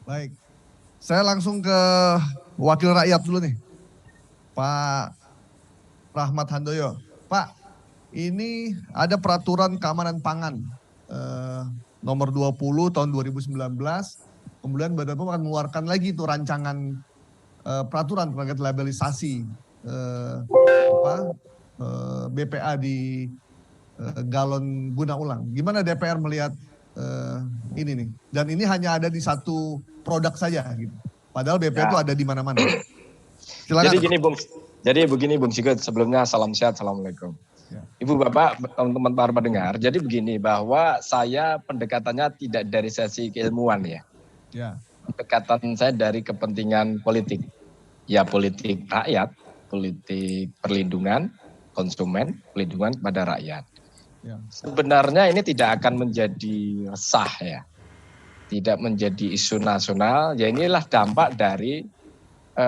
Baik, saya langsung ke wakil rakyat dulu nih, Pak Rahmat Handoyo. Pak, ini ada peraturan keamanan pangan nomor 20 tahun 2019. Kemudian Badan POM akan mengeluarkan lagi itu rancangan peraturan terkait labelisasi BPA di galon guna ulang. Gimana DPR melihat ini nih? Dan ini hanya ada di satu produk saja gitu. Padahal BPA itu ada di mana-mana. Silakan. Jadi begini Bung Sigit, sebelumnya salam sehat, assalamualaikum. Ya. Ibu Bapak, teman-teman para pendengar, jadi begini bahwa saya pendekatannya tidak dari sisi keilmuan ya. Pendekatan saya dari kepentingan politik. Ya politik rakyat, politik perlindungan konsumen, perlindungan pada rakyat. Ya. Sebenarnya ini tidak akan menjadi resah ya. Tidak menjadi isu nasional, ya inilah dampak dari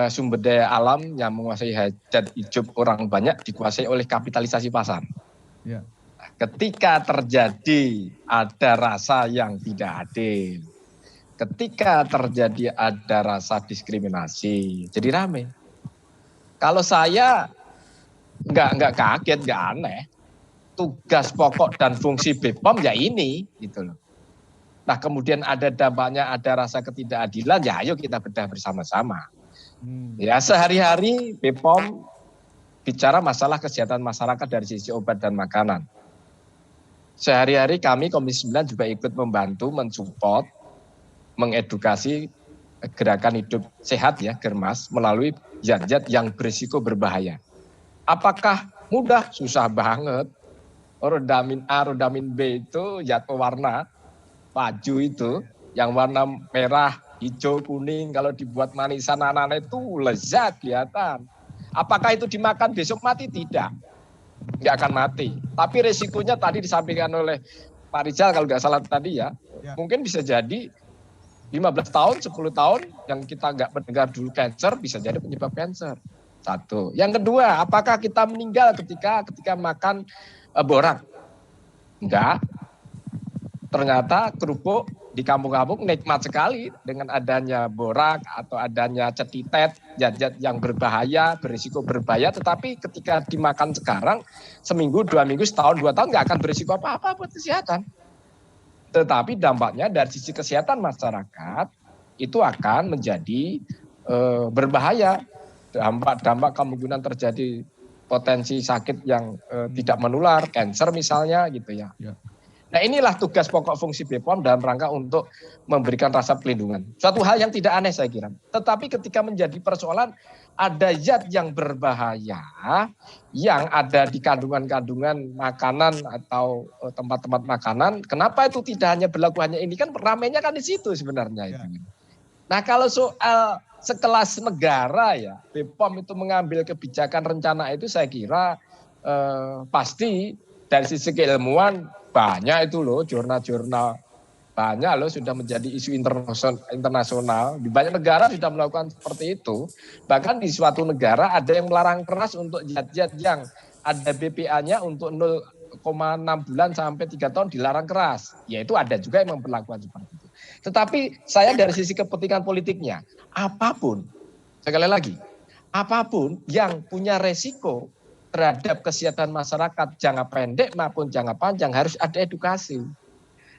sumber daya alam yang menguasai hajat hidup orang banyak dikuasai oleh kapitalisasi pasar. Ya. Ketika terjadi ada rasa yang tidak adil, ketika terjadi ada rasa diskriminasi, jadi rame. Kalau saya nggak kaget, nggak aneh. Tugas pokok dan fungsi BPOM ya ini, gitu loh. Nah kemudian ada dampaknya, ada rasa ketidakadilan, ya ayo kita bedah bersama-sama. Ya sehari-hari BPOM bicara masalah kesehatan masyarakat dari sisi obat dan makanan. Sehari-hari kami Komisi 9 juga ikut membantu, mensupport, mengedukasi gerakan hidup sehat ya, Germas, melalui zat-zat yang berisiko berbahaya. Apakah mudah? Susah banget. Rodamin A, rodamin B itu zat pewarna, paju itu, yang warna merah, hijau, kuning, kalau dibuat manisan anak-anak itu lezat kelihatan. Apakah itu dimakan besok mati? Tidak. Nggak akan mati. Tapi resikonya tadi disampaikan oleh Pak Rizal kalau nggak salah tadi ya. Mungkin bisa jadi 15 tahun, 10 tahun yang kita nggak mendengar dulu kanker bisa jadi penyebab kanker. Satu. Yang kedua, apakah kita meninggal ketika makan borak? Enggak. Ternyata kerupuk di kampung-kampung nikmat sekali dengan adanya borak atau adanya cetitet, zat-zat yang berbahaya, berisiko berbahaya, tetapi ketika dimakan sekarang, seminggu, 2 minggu, setahun, 2 tahun nggak akan berisiko apa-apa buat kesehatan. Tetapi dampaknya dari sisi kesehatan masyarakat itu akan menjadi berbahaya. Dampak kemungkinan terjadi potensi sakit yang tidak menular, kanker misalnya gitu ya. Nah inilah tugas pokok fungsi BPOM dalam rangka untuk memberikan rasa pelindungan. Suatu hal yang tidak aneh saya kira. Tetapi ketika menjadi persoalan ada zat yang berbahaya yang ada di kandungan-kandungan makanan atau tempat-tempat makanan. Kenapa itu tidak hanya berlaku hanya ini? Kan ramainya kan di situ sebenarnya. Ya. Nah kalau soal sekelas negara ya BPOM itu mengambil kebijakan rencana itu saya kira pasti dari sisi keilmuan banyak itu loh, jurnal-jurnal banyak loh sudah menjadi isu internasional. Di banyak negara sudah melakukan seperti itu. Bahkan di suatu negara ada yang melarang keras untuk zat-zat yang ada BPA-nya untuk 0,6 bulan sampai 3 tahun dilarang keras. Yaitu ada juga yang memperlakukan seperti itu. Tetapi saya dari sisi kepentingan politiknya, apapun, sekali lagi, apapun yang punya resiko terhadap kesehatan masyarakat jangka pendek maupun jangka panjang harus ada edukasi,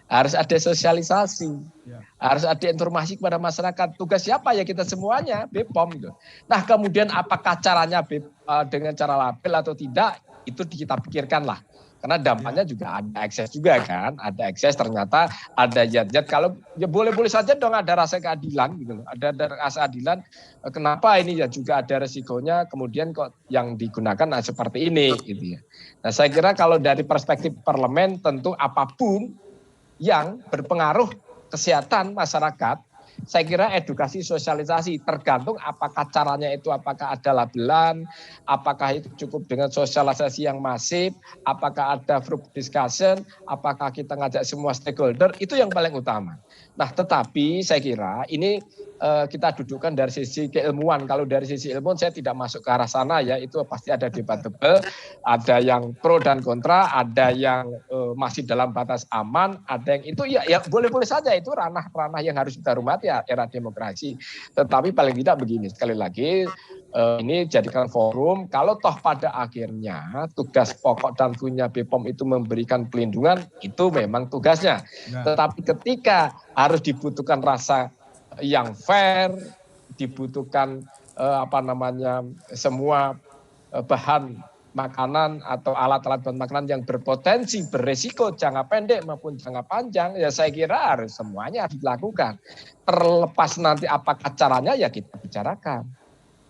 harus ada sosialisasi, harus ada informasi kepada masyarakat. Tugas siapa ya kita semuanya, BPOM gitu. Nah kemudian apakah caranya dengan cara label atau tidak itu kita pikirkan lah. Karena dampaknya juga ada ekses juga kan, ada ekses ternyata ada zat-zat kalau ya boleh-boleh saja dong ada rasa keadilan gitu loh, ada rasa keadilan kenapa ini ya juga ada resikonya kemudian kok yang digunakan seperti ini gitu ya. Nah saya kira kalau dari perspektif parlemen tentu apapun yang berpengaruh kesehatan masyarakat, saya kira edukasi sosialisasi tergantung apakah caranya itu apakah ada labelan, apakah itu cukup dengan sosialisasi yang masif, apakah ada group discussion, apakah kita ngajak semua stakeholder, itu yang paling utama. Nah tetapi saya kira ini kita dudukkan dari sisi keilmuan. Kalau dari sisi ilmuwan saya tidak masuk ke arah sana ya, itu pasti ada debatable, ada yang pro dan kontra, ada yang masih dalam batas aman, ada yang itu ya boleh-boleh saja, itu ranah-ranah yang harus kita hormati ya, era demokrasi. Tetapi paling tidak begini, sekali lagi ini jadikan forum, kalau toh pada akhirnya tugas pokok dan fungsinya BPOM itu memberikan pelindungan, itu memang tugasnya. Tetapi ketika harus dibutuhkan rasa yang fair, dibutuhkan semua bahan makanan atau alat-alat bahan makanan yang berpotensi beresiko jangka pendek maupun jangka panjang, ya saya kira harus semuanya harus dilakukan. Terlepas nanti apakah caranya ya kita bicarakan.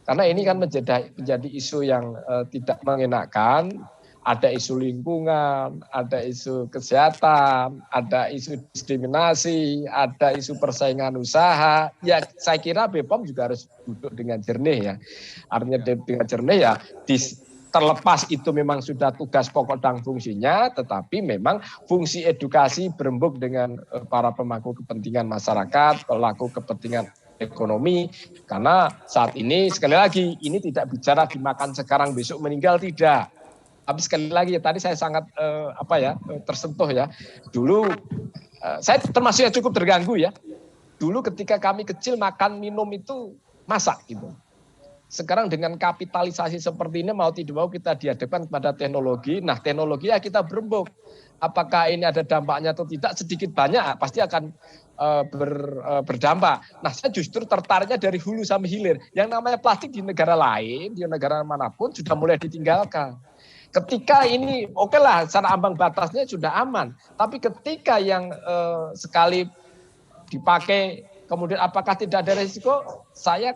Karena ini kan menjadi isu yang tidak mengenakan. Ada isu lingkungan, ada isu kesehatan, ada isu diskriminasi, ada isu persaingan usaha. Ya saya kira BPOM juga harus duduk dengan jernih ya. Artinya dengan jernih ya, terlepas itu memang sudah tugas pokok dan fungsinya, tetapi memang fungsi edukasi berembuk dengan para pemangku kepentingan masyarakat, pelaku kepentingan ekonomi. Karena saat ini sekali lagi ini tidak bicara dimakan sekarang besok meninggal, tidak. Tapi sekali lagi ya tadi saya sangat tersentuh ya. Dulu saya termasuk yang cukup terganggu ya. Dulu ketika kami kecil makan minum itu masak gitu. Sekarang dengan kapitalisasi seperti ini mau tidak mau kita dihadapkan kepada teknologi. Nah teknologi ya kita berembuk. Apakah ini ada dampaknya atau tidak, sedikit banyak pasti akan berdampak. Nah saya justru tertariknya dari hulu sampai hilir. Yang namanya plastik di negara lain, di negara manapun sudah mulai ditinggalkan. Ketika ini oke lah secara ambang batasnya sudah aman, tapi ketika yang sekali dipakai kemudian apakah tidak ada risiko? Saya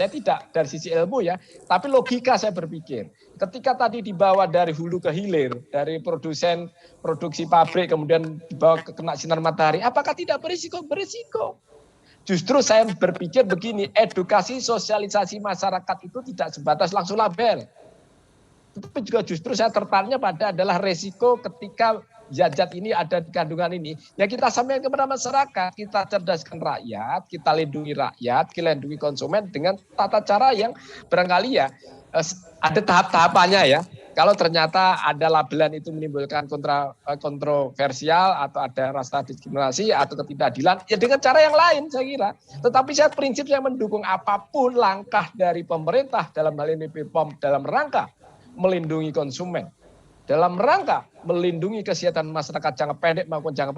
tidak dari sisi ilmu ya, tapi logika saya berpikir. Ketika tadi dibawa dari hulu ke hilir, dari produksi pabrik kemudian dibawa ke kena sinar matahari, apakah tidak berisiko? Berisiko. Justru saya berpikir begini, edukasi sosialisasi masyarakat itu tidak sebatas langsung label. Tapi juga justru saya tertariknya pada adalah resiko ketika zat-zat ini ada di kandungan ini. Ya kita sampaikan kepada masyarakat, kita cerdaskan rakyat, kita lindungi rakyat, kita lindungi konsumen dengan tata cara yang barangkali ya ada tahap-tahapannya ya. Kalau ternyata ada labelan itu menimbulkan kontroversial atau ada rasa diskriminasi atau ketidakadilan, ya dengan cara yang lain saya kira. Tetapi saya prinsip saya mendukung apapun langkah dari pemerintah dalam hal ini BPOM dalam rangka melindungi konsumen, dalam rangka melindungi kesehatan masyarakat jangka pendek maupun jangka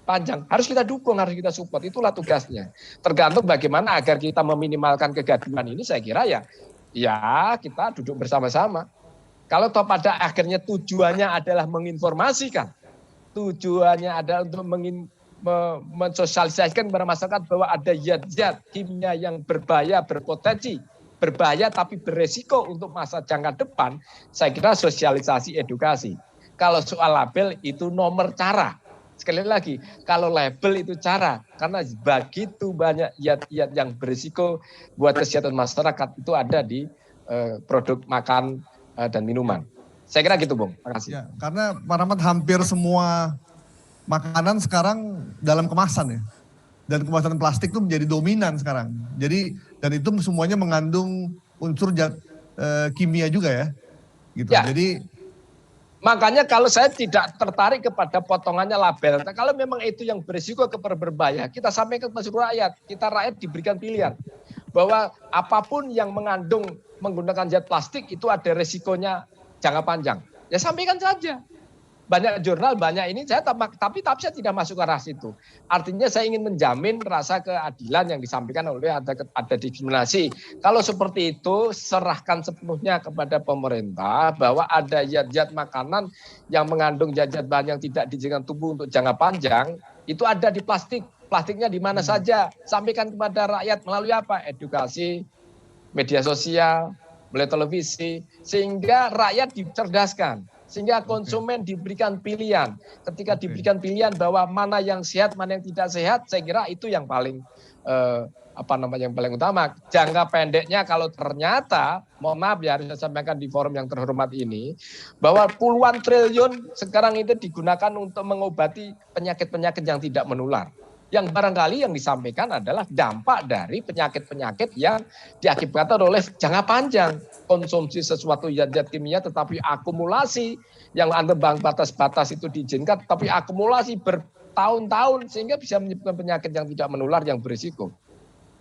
panjang, harus kita dukung, harus kita support, itulah tugasnya. Tergantung bagaimana agar kita meminimalkan kegaduhan ini, saya kira ya kita duduk bersama-sama. Kalau toh pada akhirnya tujuannya adalah menginformasikan, tujuannya adalah untuk mensosialisasikan kepada masyarakat bahwa ada zat-zat kimia yang berbahaya, berpotensi berbahaya tapi beresiko untuk masa jangka depan, saya kira sosialisasi edukasi. Kalau soal label itu nomor cara. Sekali lagi, kalau label itu cara, karena begitu banyak zat-zat yang beresiko buat kesehatan masyarakat itu ada di produk makan dan minuman. Saya kira gitu, Bung. Terima kasih. Ya, karena Pak Rahmat hampir semua makanan sekarang dalam kemasan ya. Dan kemasan plastik itu menjadi dominan sekarang. Jadi dan itu semuanya mengandung unsur kimia juga ya. Gitu. Ya. Jadi makanya kalau saya tidak tertarik kepada potongannya label. Nah, kalau memang itu yang berisiko berbahaya, kita sampaikan ke seluruh rakyat. Kita rakyat diberikan pilihan bahwa apapun yang menggunakan zat plastik itu ada resikonya jangka panjang. Ya sampaikan saja. Banyak jurnal, banyak ini, tapi saya tidak masuk ke arah situ. Artinya saya ingin menjamin rasa keadilan yang disampaikan oleh ada diskriminasi. Kalau seperti itu, serahkan sepenuhnya kepada pemerintah bahwa ada zat-zat makanan yang mengandung zat-zat bahan yang tidak diizinkan tubuh untuk jangka panjang, itu ada di plastik. Plastiknya di mana saja. Sampaikan kepada rakyat melalui apa? Edukasi, media sosial, melalui televisi, sehingga rakyat dicerdaskan. Sehingga konsumen diberikan pilihan. Ketika diberikan pilihan bahwa mana yang sehat, mana yang tidak sehat, saya kira itu yang paling yang paling utama. Jangka pendeknya kalau ternyata, mohon maaf ya harus saya sampaikan di forum yang terhormat ini, bahwa puluhan triliun sekarang itu digunakan untuk mengobati penyakit-penyakit yang tidak menular. Yang barangkali yang disampaikan adalah dampak dari penyakit-penyakit yang diakibatkan oleh jangka panjang. Konsumsi sesuatu zat-zat kimia tetapi akumulasi yang ambang batas-batas itu diizinkan tetapi akumulasi bertahun-tahun sehingga bisa menyebabkan penyakit yang tidak menular yang berisiko.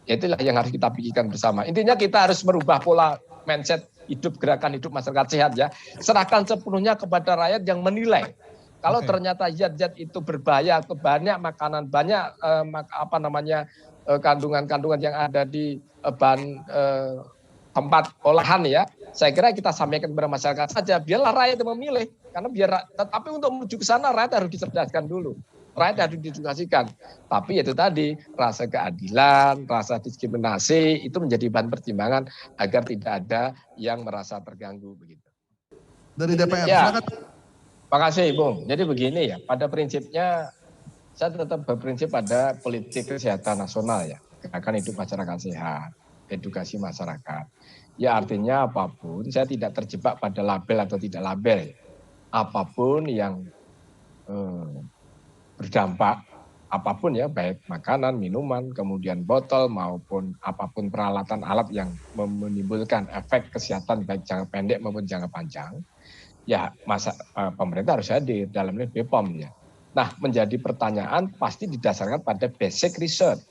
Itulah yang harus kita pikirkan bersama. Intinya kita harus merubah pola mindset hidup, gerakan hidup masyarakat sehat ya. Serahkan sepenuhnya kepada rakyat yang menilai. Kalau ternyata zat-zat itu berbahaya, banyak makanan, banyak kandungan-kandungan yang ada di bahan tempat olahan ya. Saya kira kita sampaikan kepada masyarakat saja, biarlah rakyat yang memilih. Karena tapi untuk menuju ke sana rakyat harus dicerdaskan dulu. Rakyat harus diedukasikan. Tapi itu tadi, rasa keadilan, rasa diskriminasi itu menjadi bahan pertimbangan agar tidak ada yang merasa terganggu begitu. Dari DPR, ya. Silakan. Makasih Bung. Jadi begini ya, pada prinsipnya saya tetap berprinsip pada politik kesehatan nasional ya. Gerakan hidup masyarakat sehat, edukasi masyarakat. Ya artinya apapun, saya tidak terjebak pada label atau tidak label. Apapun yang berdampak, apapun ya, baik makanan, minuman, kemudian botol maupun apapun peralatan alat yang menimbulkan efek kesehatan baik jangka pendek maupun jangka panjang, ya pemerintah harus hadir dalam ini BPOM ya. Nah, menjadi pertanyaan pasti didasarkan pada basic research,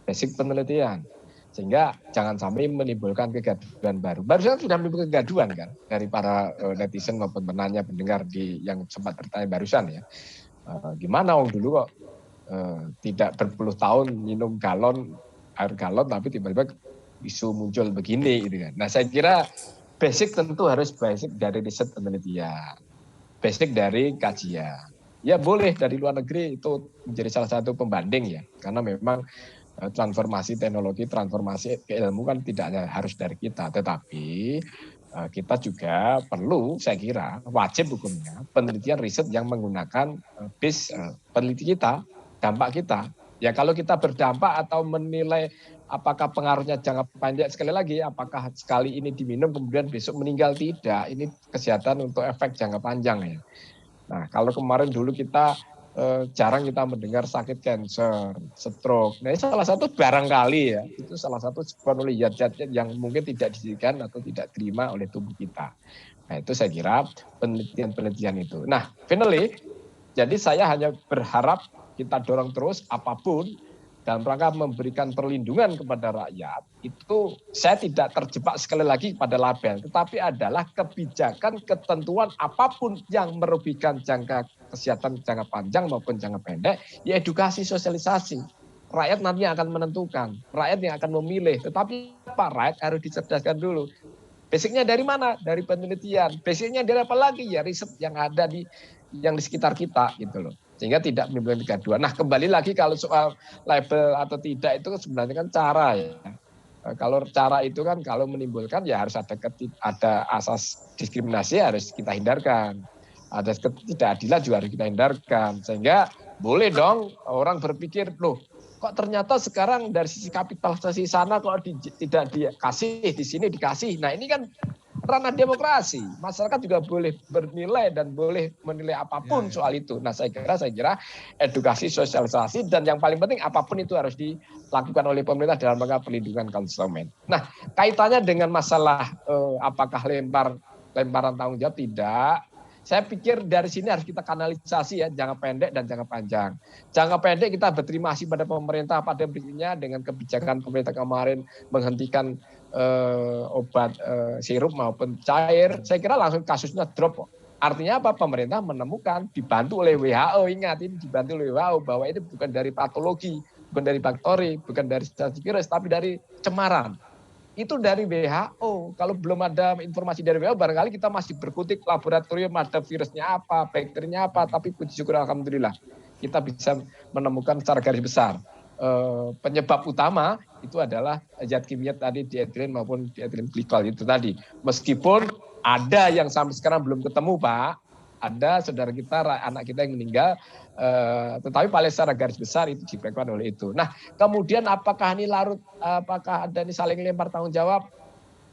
basic penelitian. Sehingga jangan sampai menimbulkan kegaduhan baru. Barusan sudah menimbulkan kegaduhan kan dari para netizen maupun pendengar yang sempat bertanya barusan ya. Gimana dulu kok tidak berpuluh tahun minum air galon tapi tiba-tiba isu muncul begini gitu kan. Nah, saya kira basic tentu harus basic dari riset penelitian, basic dari kajian. Ya boleh dari luar negeri itu menjadi salah satu pembanding ya, karena memang transformasi teknologi, transformasi ilmu kan tidak harus dari kita, tetapi kita juga perlu, saya kira wajib hukumnya penelitian riset yang menggunakan base peneliti kita, dampak kita. Ya kalau kita berdampak atau menilai apakah pengaruhnya jangka pendek, sekali lagi apakah sekali ini diminum kemudian besok meninggal, tidak. Ini kesehatan untuk efek jangka panjang ya. Nah kalau kemarin dulu kita jarang kita mendengar sakit kanker, stroke. Nah ini salah satu barangkali ya, itu salah satu sebab oleh zat-zat yang mungkin tidak diizinkan atau tidak terima oleh tubuh kita. Nah itu saya kira penelitian-penelitian itu. Nah finally, jadi saya hanya berharap kita dorong terus apapun dalam rangka memberikan perlindungan kepada rakyat, itu saya tidak terjebak sekali lagi pada label, tetapi adalah kebijakan, ketentuan apapun yang merugikan kesehatan jangka panjang maupun jangka pendek, ya edukasi, sosialisasi. Rakyat nantinya akan menentukan, rakyat yang akan memilih, tetapi apa? Rakyat harus dicerdaskan dulu. Basicnya dari mana? Dari penelitian. Basicnya dari apa lagi? Ya riset yang ada di sekitar kita gitu loh. Sehingga tidak menimbulkan kegaduhan. Nah kembali lagi kalau soal label atau tidak itu sebenarnya kan cara ya. Kalau cara itu kan kalau menimbulkan ya harus ada asas diskriminasi harus kita hindarkan. Ada ketidakadilan juga harus kita hindarkan. Sehingga boleh dong orang berpikir, loh kok ternyata sekarang dari sisi kapitalisasi sana kok tidak dikasih, di sini dikasih. Nah ini kan ranah demokrasi. Masyarakat juga boleh bernilai dan boleh menilai apapun soal itu. Nah saya kira edukasi, sosialisasi, dan yang paling penting apapun itu harus dilakukan oleh pemerintah dalam rangka perlindungan konsumen. Nah kaitannya dengan masalah apakah lemparan tanggung jawab, tidak. Saya pikir dari sini harus kita kanalisasi ya, jangka pendek dan jangka panjang. Jangka pendek kita berterima kasih pada pemerintah pada prinsipnya dengan kebijakan pemerintah kemarin menghentikan obat sirup maupun cair. Saya kira langsung kasusnya drop. Artinya apa? Pemerintah menemukan, dibantu oleh WHO, ingat ini dibantu oleh WHO bahwa itu bukan dari patologi, bukan dari bakteri, bukan dari virus, tapi dari cemaran. Itu dari WHO. Kalau belum ada informasi dari WHO, barangkali kita masih berkutik laboratorium ada virusnya apa, bakterinya apa, tapi puji syukur alhamdulillah kita bisa menemukan secara garis besar. Penyebab utama itu adalah zat kimia tadi dietilen maupun dietilen glikol itu tadi. Meskipun ada yang sampai sekarang belum ketemu Pak, ada saudara kita, anak kita yang meninggal, tetapi paling secara garis besar itu diperlukan oleh itu. Nah kemudian apakah ini apakah ada ini saling lempar tanggung jawab?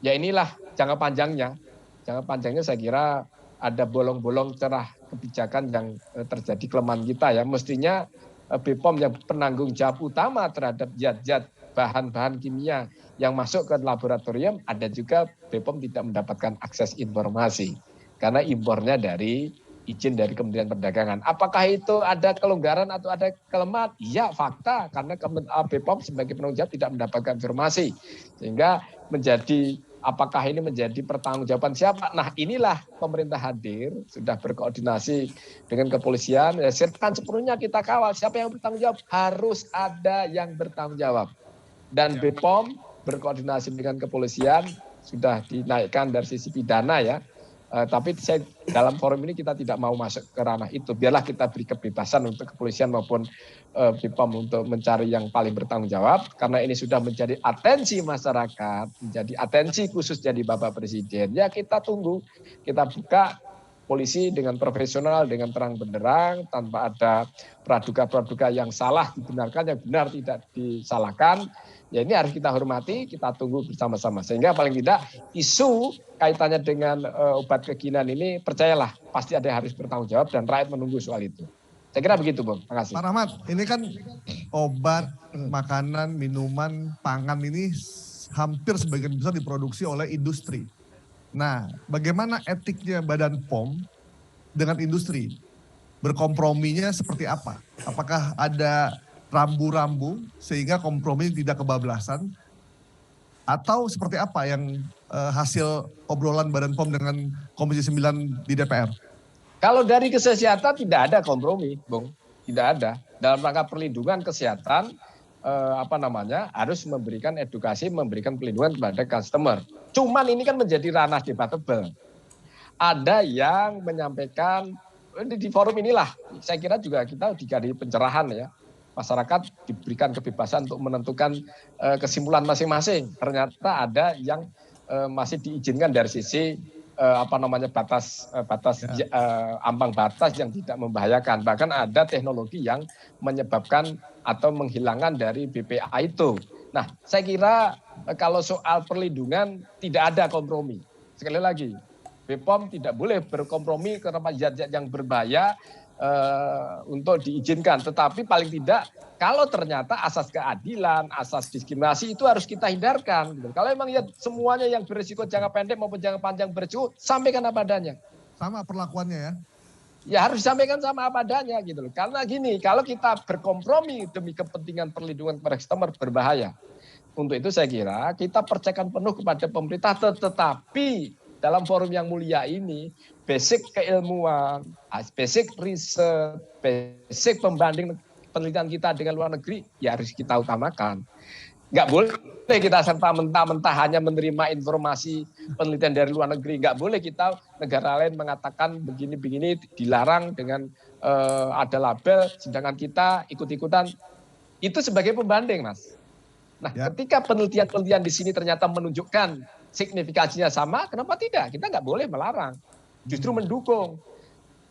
Ya inilah jangka panjangnya. Jangka panjangnya saya kira ada bolong-bolong cerah kebijakan yang terjadi kelemahan kita ya. Mestinya BPOM yang penanggung jawab utama terhadap zat-zat bahan-bahan kimia yang masuk ke laboratorium, ada juga BPOM tidak mendapatkan akses informasi karena impornya dari izin dari Kementerian Perdagangan. Apakah itu ada kelonggaran atau ada kelemahan? Iya, fakta, karena BPOM sebagai penanggung jawab tidak mendapatkan informasi, sehingga menjadi apakah ini menjadi pertanggungjawaban siapa? Nah, inilah pemerintah hadir, sudah berkoordinasi dengan kepolisian, ya, kan sepenuhnya kita kawal. Siapa yang bertanggung jawab? Harus ada yang bertanggung jawab. Dan BPOM berkoordinasi dengan kepolisian, sudah dinaikkan dari sisi pidana ya. Tapi dalam forum ini kita tidak mau masuk ke ranah itu. Biarlah kita beri kebebasan untuk kepolisian maupun BPOM untuk mencari yang paling bertanggung jawab. Karena ini sudah menjadi atensi masyarakat, menjadi atensi khusus dari Bapak Presiden. Ya kita tunggu, kita buka polisi dengan profesional, dengan terang benderang, tanpa ada praduga-praduga yang salah dibenarkan, yang benar tidak disalahkan. Ya ini harus kita hormati, kita tunggu bersama-sama. Sehingga paling tidak isu kaitannya dengan obat kekinian ini, percayalah pasti ada yang harus bertanggung jawab dan rakyat menunggu soal itu. Saya kira begitu, Bung. Terima kasih. Pak Rahmat, ini kan obat, makanan, minuman, pangan ini hampir sebagian besar diproduksi oleh industri. Nah, bagaimana etiknya Badan POM dengan industri? Berkomprominya seperti apa? Apakah ada rambu-rambu sehingga kompromi tidak kebablasan? Atau seperti apa yang hasil obrolan Badan POM dengan Komisi 9 di DPR? Kalau dari kesehatan tidak ada kompromi, Bung. Tidak ada. Dalam rangka perlindungan kesehatan, harus memberikan edukasi, memberikan perlindungan kepada customer. Cuman ini kan menjadi ranah debatable. Ada yang menyampaikan di forum inilah, saya kira juga kita dikasih pencerahan ya. Masyarakat diberikan kebebasan untuk menentukan kesimpulan masing-masing. Ternyata ada yang masih diizinkan dari sisi ambang batas yang tidak membahayakan. Bahkan ada teknologi yang menyebabkan atau menghilangkan dari BPA itu. Nah, saya kira kalau soal perlindungan tidak ada kompromi. Sekali lagi, BPOM tidak boleh berkompromi karena zat-zat yang berbahaya untuk diizinkan. Tetapi paling tidak kalau ternyata asas keadilan, asas diskriminasi itu harus kita hindarkan. Gitu. Kalau memang ya semuanya yang berisiko jangka pendek maupun jangka panjang berisiko, sampaikan apa adanya. Sama perlakuannya ya? Ya harus disampaikan sama apa adanya gitu loh. Karena gini, kalau kita berkompromi demi kepentingan perlindungan kepada customer berbahaya. Untuk itu saya kira kita percayakan penuh kepada pemerintah, tetapi dalam forum yang mulia ini, basic keilmuan, basic riset, basic pembanding penelitian kita dengan luar negeri, ya harus kita utamakan. Nggak boleh kita serta-merta hanya menerima informasi penelitian dari luar negeri. Nggak boleh kita negara lain mengatakan begini-begini dilarang dengan ada label, sedangkan kita ikut-ikutan. Itu sebagai pembanding, Mas. Nah, ketika penelitian-penelitian di sini ternyata menunjukkan signifikasinya sama, kenapa tidak? Kita nggak boleh melarang, justru mendukung.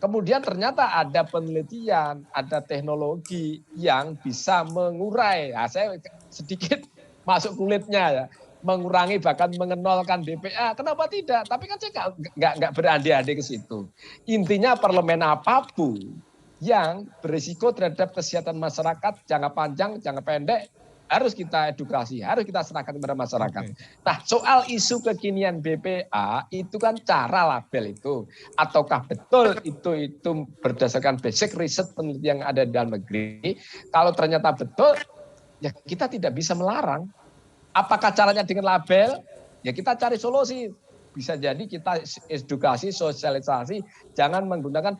Kemudian ternyata ada penelitian, ada teknologi yang bisa mengurai. Nah, saya sedikit masuk kulitnya ya, mengurangi bahkan mengenolkan BPA. Kenapa tidak? Tapi kan saya nggak berandai-andai ke situ. Intinya parlemen apapun yang berisiko terhadap kesehatan masyarakat jangka panjang, jangka pendek, harus kita edukasi, harus kita serahkan kepada masyarakat. Nah, soal isu kekinian BPA itu kan cara label itu. Ataukah betul itu berdasarkan basic riset penelitian yang ada di dalam negeri. Kalau ternyata betul, ya kita tidak bisa melarang. Apakah caranya dengan label? Ya kita cari solusi. Bisa jadi kita edukasi, sosialisasi, jangan menggunakan,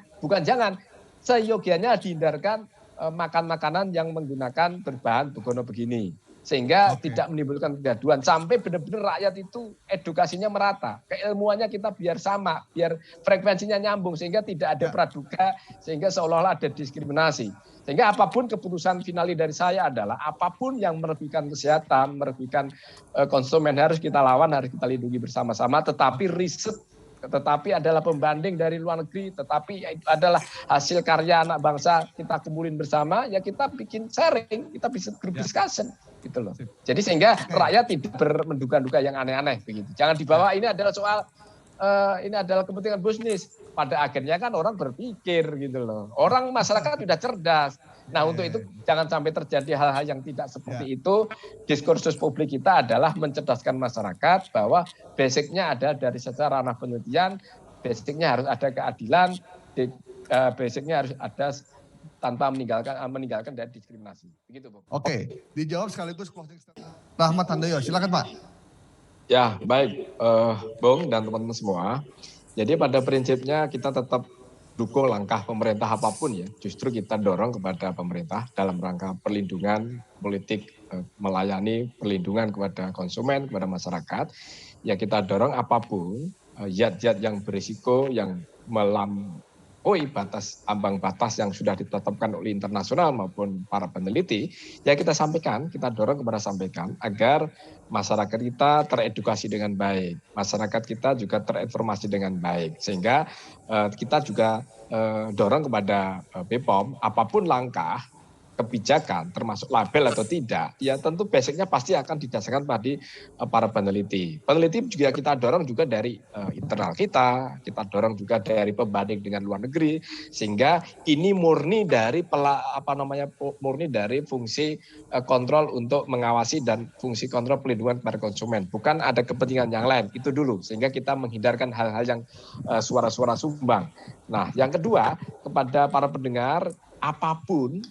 seyogianya dihindarkan makan makanan yang menggunakan berbahan begono begini, sehingga tidak menimbulkan kegaduhan, sampai benar-benar rakyat itu edukasinya merata, keilmuannya kita biar sama, biar frekuensinya nyambung, sehingga tidak ada praduga, sehingga seolah-olah ada diskriminasi. Sehingga apapun keputusan finali dari saya adalah apapun yang merugikan kesehatan, merugikan konsumen harus kita lawan, harus kita lindungi bersama-sama, tetapi riset, tetapi adalah pembanding dari luar negeri, tetapi itu adalah hasil karya anak bangsa, kita kumpulin bersama, ya kita bikin sharing, kita bisa group discussion gitu loh. Jadi sehingga rakyat tidak menduga-duga yang aneh-aneh begitu. Jangan dibawa ini adalah soal ini adalah kepentingan bisnis. Pada akhirnya kan orang berpikir gitu loh. Orang masyarakat sudah cerdas. Nah, untuk itu jangan sampai terjadi hal-hal yang tidak seperti itu. Diskursus publik kita adalah mencerdaskan masyarakat bahwa basicnya ada dari secara ranah penelitian, basicnya harus ada keadilan, basicnya harus ada tanpa meninggalkan dari diskriminasi. Begitu, Bung. Oke, dijawab sekaligus closing statement. Rahmat Handoyo, silakan Pak. Ya, baik, Bung dan teman-teman semua. Jadi pada prinsipnya kita tetap dukung langkah pemerintah apapun ya. Justru kita dorong kepada pemerintah dalam rangka perlindungan politik, melayani perlindungan kepada konsumen, kepada masyarakat. Ya kita dorong apapun, zat-zat yang berisiko, yang melampaui ambang batas yang sudah ditetapkan oleh internasional maupun para peneliti, ya kita sampaikan, kita dorong kepada sampaikan agar masyarakat kita teredukasi dengan baik, masyarakat kita juga terinformasi dengan baik, sehingga kita juga dorong kepada BPOM apapun langkah kebijakan termasuk label atau tidak, ya tentu basicnya pasti akan didasarkan pada para peneliti. Peneliti juga kita dorong juga dari internal kita dorong juga dari pembanding dengan luar negeri, sehingga ini murni dari murni dari fungsi kontrol untuk mengawasi dan fungsi kontrol pelindungan kepada konsumen, bukan ada kepentingan yang lain. Itu dulu, sehingga kita menghindarkan hal-hal yang suara-suara sumbang. Nah, yang kedua, kepada para pendengar, apapun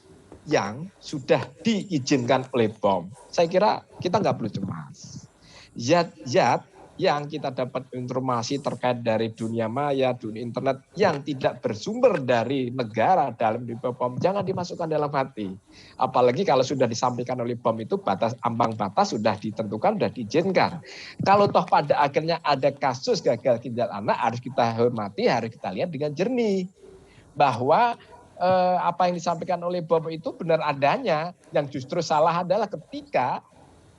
yang sudah diizinkan oleh BPOM, saya kira kita nggak perlu cemas. Zat-zat yang kita dapat informasi terkait dari dunia maya, dunia internet yang tidak bersumber dari negara dalam BPOM, jangan dimasukkan dalam hati. Apalagi kalau sudah disampaikan oleh BPOM itu ambang batas sudah ditentukan, sudah diizinkan. Kalau toh pada akhirnya ada kasus gagal ginjal anak, harus kita hormati, harus kita lihat dengan jernih bahwa apa yang disampaikan oleh BPOM itu benar adanya. Yang justru salah adalah ketika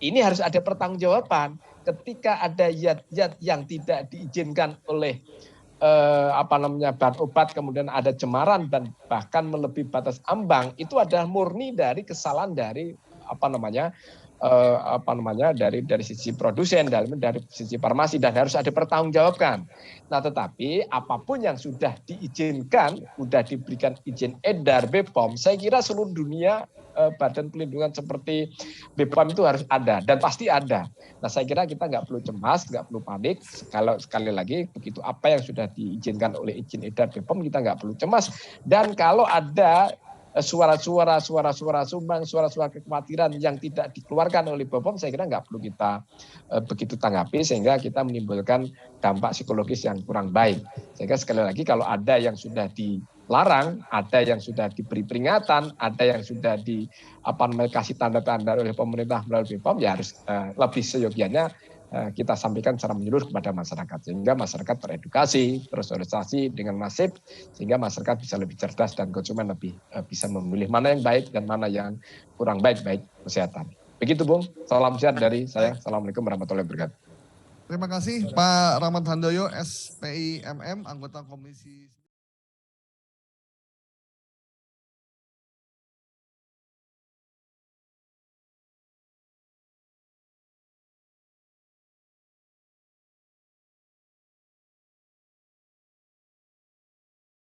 ini harus ada pertanggungjawaban. Ketika ada zat-zat yang tidak diizinkan oleh bahan obat, kemudian ada cemaran dan bahkan melebihi batas ambang, itu adalah murni dari kesalahan dari dari sisi produsen, dari sisi farmasi, dan harus ada pertanggungjawabkan. Nah, tetapi apapun yang sudah diizinkan, sudah diberikan izin edar BPOM, saya kira seluruh dunia badan pelindungan seperti BPOM itu harus ada dan pasti ada. Nah, saya kira kita nggak perlu cemas, nggak perlu panik. Kalau sekali lagi begitu apa yang sudah diizinkan oleh izin edar BPOM, kita nggak perlu cemas. Dan kalau ada suara-suara sumbang, suara-suara kekhawatiran yang tidak dikeluarkan oleh BPOM, saya kira nggak perlu kita begitu tanggapi, sehingga kita menimbulkan dampak psikologis yang kurang baik. Sehingga sekali lagi kalau ada yang sudah dilarang, ada yang sudah diberi peringatan, ada yang sudah kasih tanda-tanda oleh pemerintah melalui BPOM, ya harus lebih seyogianya kita sampaikan secara menyeluruh kepada masyarakat, sehingga masyarakat teredukasi, bersosialisasi dengan masif, sehingga masyarakat bisa lebih cerdas dan konsumen lebih bisa memilih mana yang baik dan mana yang kurang baik kesehatan. Begitu, Bung. Salam sehat dari saya. Assalamualaikum warahmatullahi wabarakatuh. Terima kasih Pak Rahmat Handoyo, SPI MM, anggota Komisi